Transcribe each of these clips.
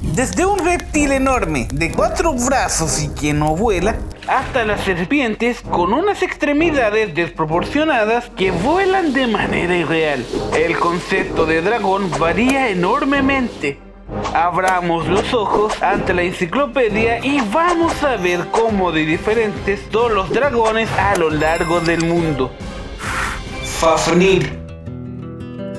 Desde un reptil enorme de 4 brazos y que no vuela, hasta las serpientes con unas extremidades desproporcionadas que vuelan de manera irreal. El concepto de dragón varía enormemente. Abramos los ojos ante la enciclopedia y vamos a ver cómo de diferentes son los dragones a lo largo del mundo. Fafnir.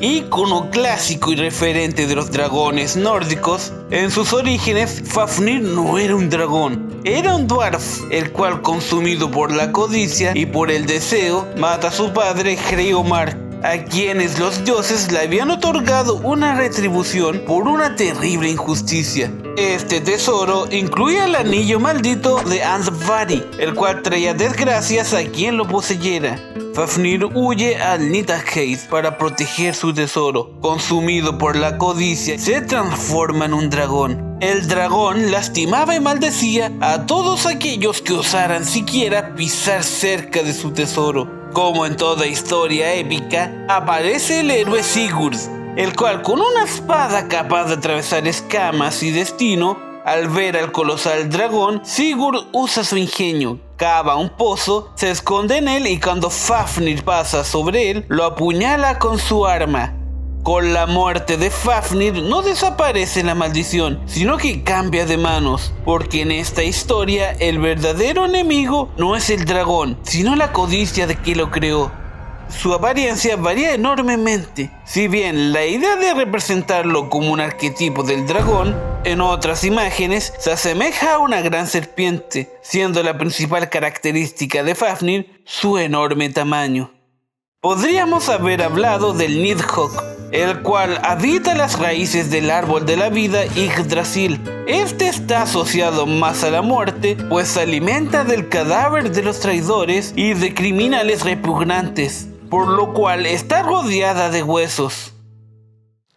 Ícono clásico y referente de los dragones nórdicos, en sus orígenes Fafnir no era un dragón, era un dwarf, el cual, consumido por la codicia y por el deseo, mata a su padre Hreomar, a quienes los dioses le habían otorgado una retribución por una terrible injusticia. Este tesoro incluía el anillo maldito de Andvari, el cual traía desgracias a quien lo poseyera. Fafnir huye al Nidalheim para proteger su tesoro. Consumido por la codicia, se transforma en un dragón. El dragón lastimaba y maldecía a todos aquellos que osaran siquiera pisar cerca de su tesoro. Como en toda historia épica, aparece el héroe Sigurd, el cual, con una espada capaz de atravesar escamas y destino, al ver al colosal dragón, Sigurd usa su ingenio, cava un pozo, se esconde en él y cuando Fafnir pasa sobre él, lo apuñala con su arma. Con la muerte de Fafnir no desaparece la maldición, sino que cambia de manos, porque en esta historia el verdadero enemigo no es el dragón, sino la codicia de quien lo creó. Su apariencia varía enormemente. Si bien la idea de representarlo como un arquetipo del dragón, en otras imágenes se asemeja a una gran serpiente, siendo la principal característica de Fafnir su enorme tamaño. Podríamos haber hablado del Nidhogg, el cual habita las raíces del árbol de la vida Yggdrasil. Este está asociado más a la muerte, pues se alimenta del cadáver de los traidores y de criminales repugnantes, por lo cual está rodeada de huesos.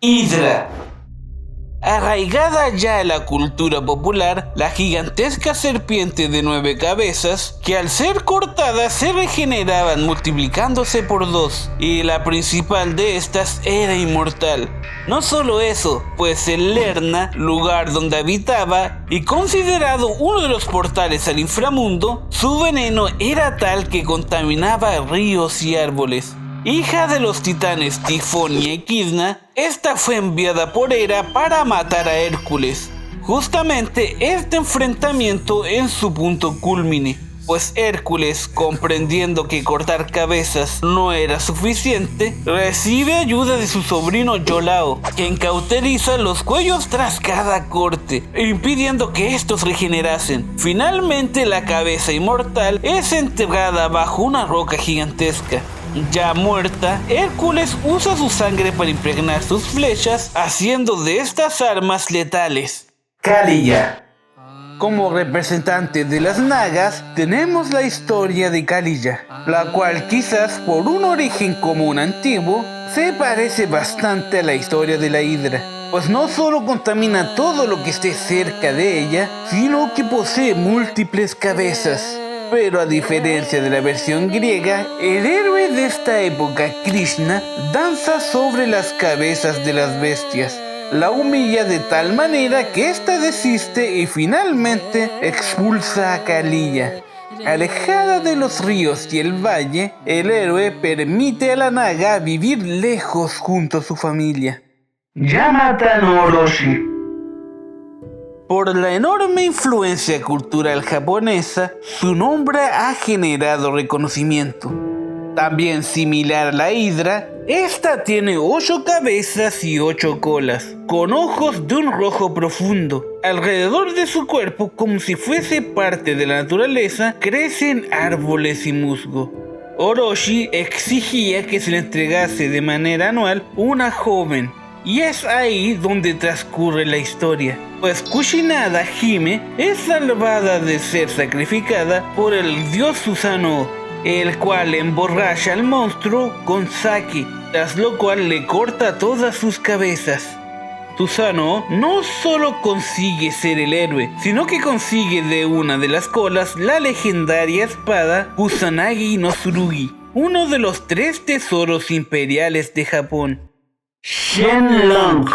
Hydra. Arraigada ya en la cultura popular, la gigantesca serpiente de 9 cabezas, que al ser cortadas se regeneraban multiplicándose por 2, y la principal de estas era inmortal. No solo eso, pues en Lerna, lugar donde habitaba, y considerado uno de los portales al inframundo, su veneno era tal que contaminaba ríos y árboles. Hija de los titanes Tifón y Equidna, esta fue enviada por Hera para matar a Hércules. Justamente este enfrentamiento en su punto cúlmine, pues Hércules, comprendiendo que cortar cabezas no era suficiente, recibe ayuda de su sobrino Iolao, quien cauteriza los cuellos tras cada corte, impidiendo que estos regenerasen. Finalmente la cabeza inmortal es enterrada bajo una roca gigantesca. Ya muerta, Hércules usa su sangre para impregnar sus flechas, haciendo de estas armas letales. Kaliya. Como representante de las Nagas, tenemos la historia de Kaliya, la cual quizás por un origen común antiguo, se parece bastante a la historia de la Hidra, pues no solo contamina todo lo que esté cerca de ella, sino que posee múltiples cabezas. Pero a diferencia de la versión griega, el héroe de esta época, Krishna, danza sobre las cabezas de las bestias. La humilla de tal manera que ésta desiste y finalmente expulsa a Kaliya. Alejada de los ríos y el valle, el héroe permite a la Naga vivir lejos junto a su familia. Yamata no Orochi. Por la enorme influencia cultural japonesa, su nombre ha generado reconocimiento. También similar a la Hidra, esta tiene 8 cabezas y 8 colas, con ojos de un rojo profundo. Alrededor de su cuerpo, como si fuese parte de la naturaleza, crecen árboles y musgo. Orochi exigía que se le entregase de manera anual una joven, y es ahí donde transcurre la historia, pues Kushinada Hime es salvada de ser sacrificada por el dios Susanoo, el cual emborracha al monstruo con sake, tras lo cual le corta todas sus cabezas. Susanoo no solo consigue ser el héroe, sino que consigue de una de las colas la legendaria espada Kusanagi no Tsurugi, uno de los 3 tesoros imperiales de Japón. Shenlong.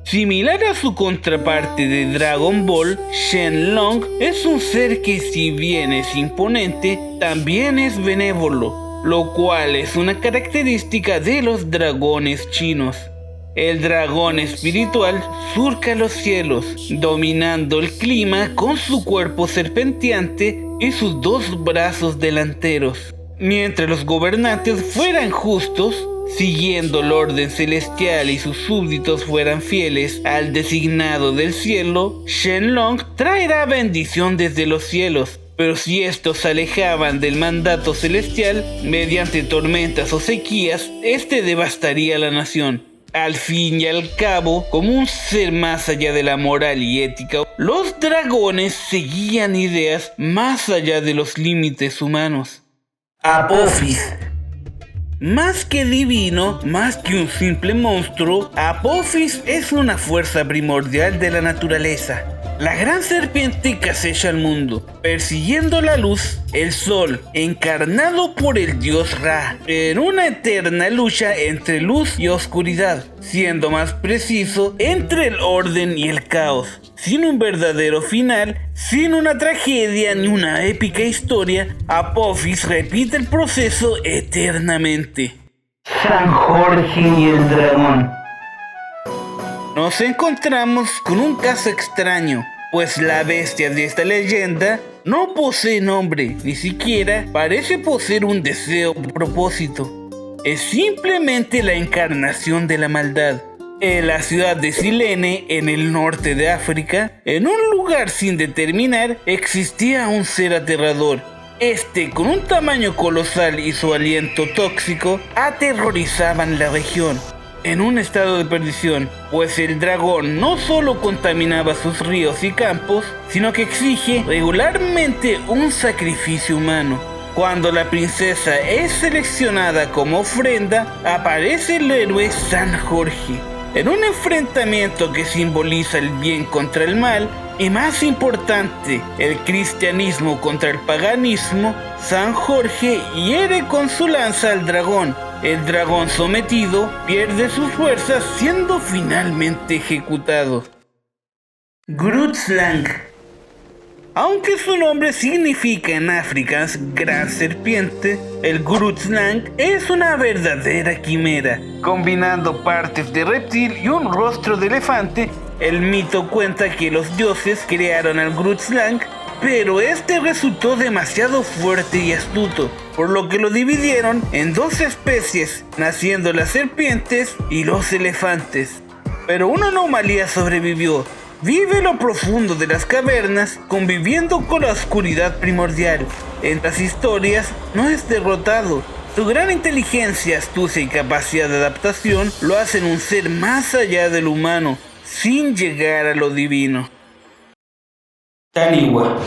Similar a su contraparte de Dragon Ball, Shenlong es un ser que, si bien es imponente, también es benévolo, lo cual es una característica de los dragones chinos. El dragón espiritual surca los cielos, dominando el clima con su cuerpo serpenteante y sus dos brazos delanteros. Mientras los gobernantes fueran justos, siguiendo el orden celestial, y sus súbditos fueran fieles al designado del cielo, Shenlong traerá bendición desde los cielos. Pero si estos se alejaban del mandato celestial mediante tormentas o sequías, este devastaría la nación. Al fin y al cabo, como un ser más allá de la moral y ética, los dragones seguían ideas más allá de los límites humanos. Apophis. Más que divino, más que un simple monstruo, Apophis es una fuerza primordial de la naturaleza. La gran serpiente que acecha al mundo, persiguiendo la luz, el sol, encarnado por el dios Ra, en una eterna lucha entre luz y oscuridad, siendo más preciso, entre el orden y el caos. Sin un verdadero final, sin una tragedia ni una épica historia, Apophis repite el proceso eternamente. San Jorge y el dragón. Nos encontramos con un caso extraño, pues la bestia de esta leyenda no posee nombre, ni siquiera parece poseer un deseo o propósito. Es simplemente la encarnación de la maldad. En la ciudad de Silene, en el norte de África, en un lugar sin determinar, existía un ser aterrador. Este, con un tamaño colosal y su aliento tóxico, aterrorizaban la región. En un estado de perdición, pues el dragón no solo contaminaba sus ríos y campos, sino que exige regularmente un sacrificio humano. Cuando la princesa es seleccionada como ofrenda, aparece el héroe San Jorge. En un enfrentamiento que simboliza el bien contra el mal, y más importante, el cristianismo contra el paganismo, San Jorge hiere con su lanza al dragón. El dragón sometido pierde sus fuerzas, siendo finalmente ejecutado. Grutzlang. Aunque su nombre significa en África gran serpiente, el Grutzlang es una verdadera quimera. Combinando partes de reptil y un rostro de elefante, el mito cuenta que los dioses crearon al Grutzlang, pero este resultó demasiado fuerte y astuto, por lo que lo dividieron en dos especies, naciendo las serpientes y los elefantes. Pero una anomalía sobrevivió. Vive en lo profundo de las cavernas, conviviendo con la oscuridad primordial. En las historias no es derrotado. Su gran inteligencia, astucia y capacidad de adaptación lo hacen un ser más allá del humano, sin llegar a lo divino. Taniwha.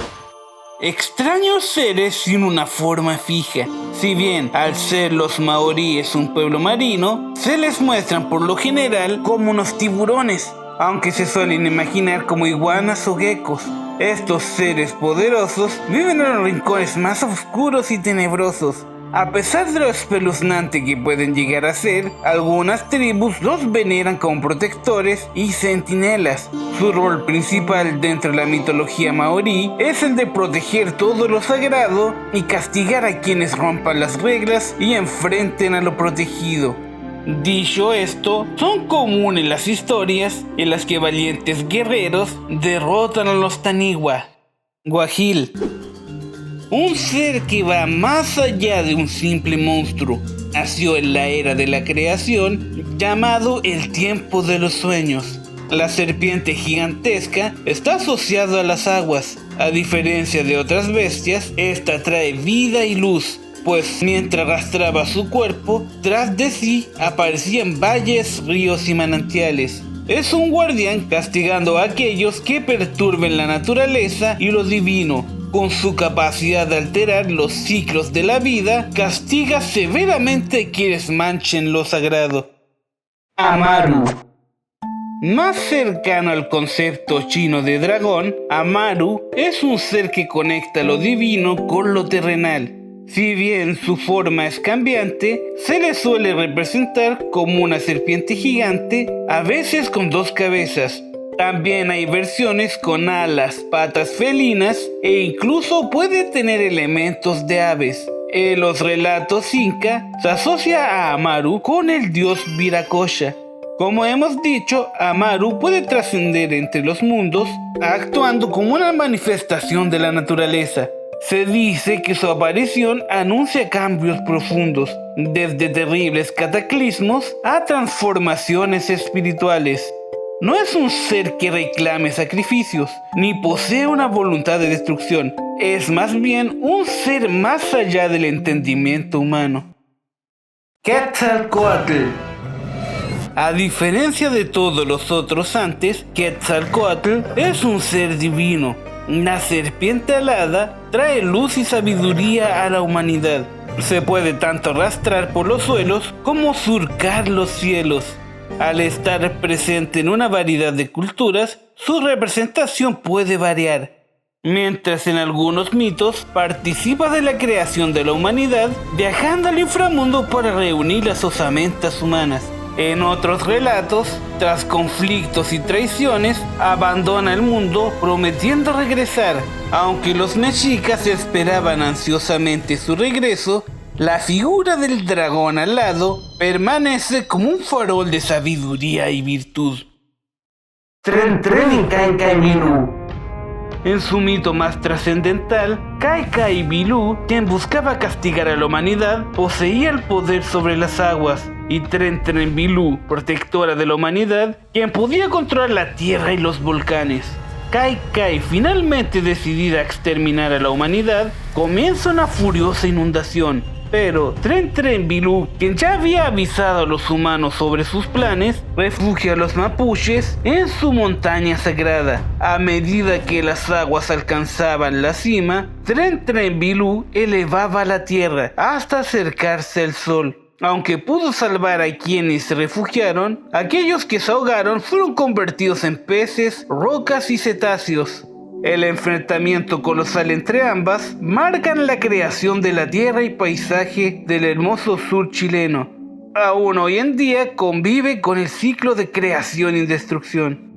Extraños seres sin una forma fija. Si bien al ser los maoríes un pueblo marino, se les muestran por lo general como unos tiburones, aunque se suelen imaginar como iguanas o geckos. Estos seres poderosos viven en los rincones más oscuros y tenebrosos. A pesar de lo espeluznante que pueden llegar a ser, algunas tribus los veneran como protectores y centinelas. Su rol principal dentro de la mitología maorí es el de proteger todo lo sagrado y castigar a quienes rompan las reglas y enfrenten a lo protegido. Dicho esto, son comunes las historias en las que valientes guerreros derrotan a los Taniwha. Guajil. Un ser que va más allá de un simple monstruo. Nació en la era de la creación, llamado el tiempo de los sueños. La serpiente gigantesca está asociada a las aguas. A diferencia de otras bestias, esta trae vida y luz, pues mientras arrastraba su cuerpo, tras de sí aparecían valles, ríos y manantiales. Es un guardián castigando a aquellos que perturben la naturaleza y lo divino. Con su capacidad de alterar los ciclos de la vida, castiga severamente a quienes manchen lo sagrado. Amaru. Más cercano al concepto chino de dragón, Amaru es un ser que conecta lo divino con lo terrenal. Si bien su forma es cambiante, se le suele representar como una serpiente gigante, a veces con 2 cabezas. También hay versiones con alas, patas felinas e incluso puede tener elementos de aves. En los relatos inca se asocia a Amaru con el dios Viracocha. Como hemos dicho, Amaru puede trascender entre los mundos, actuando como una manifestación de la naturaleza. Se dice que su aparición anuncia cambios profundos, desde terribles cataclismos a transformaciones espirituales. No es un ser que reclame sacrificios, ni posee una voluntad de destrucción. Es más bien un ser más allá del entendimiento humano. Quetzalcóatl. A diferencia de todos los otros antes, Quetzalcóatl es un ser divino. La serpiente alada trae luz y sabiduría a la humanidad. Se puede tanto arrastrar por los suelos como surcar los cielos. Al estar presente en una variedad de culturas, su representación puede variar. Mientras en algunos mitos participa de la creación de la humanidad, viajando al inframundo para reunir las osamentas humanas. En otros relatos, tras conflictos y traiciones, abandona el mundo prometiendo regresar. Aunque los mexicas esperaban ansiosamente su regreso, la figura del dragón alado permanece como un farol de sabiduría y virtud. Tren Tren y Kai Bilú. En su mito más trascendental, Kai Bilú, quien buscaba castigar a la humanidad, poseía el poder sobre las aguas, y Tren Bilú, protectora de la humanidad, quien podía controlar la tierra y los volcanes. Kai, finalmente decidida a exterminar a la humanidad, comienza una furiosa inundación. Pero Tren Bilú, quien ya había avisado a los humanos sobre sus planes, refugia a los mapuches en su montaña sagrada. A medida que las aguas alcanzaban la cima, Tren Bilú elevaba la tierra hasta acercarse al sol. Aunque pudo salvar a quienes se refugiaron, aquellos que se ahogaron fueron convertidos en peces, rocas y cetáceos. El enfrentamiento colosal entre ambas marcan la creación de la tierra y paisaje del hermoso sur chileno. Aún hoy en día convive con el ciclo de creación y destrucción.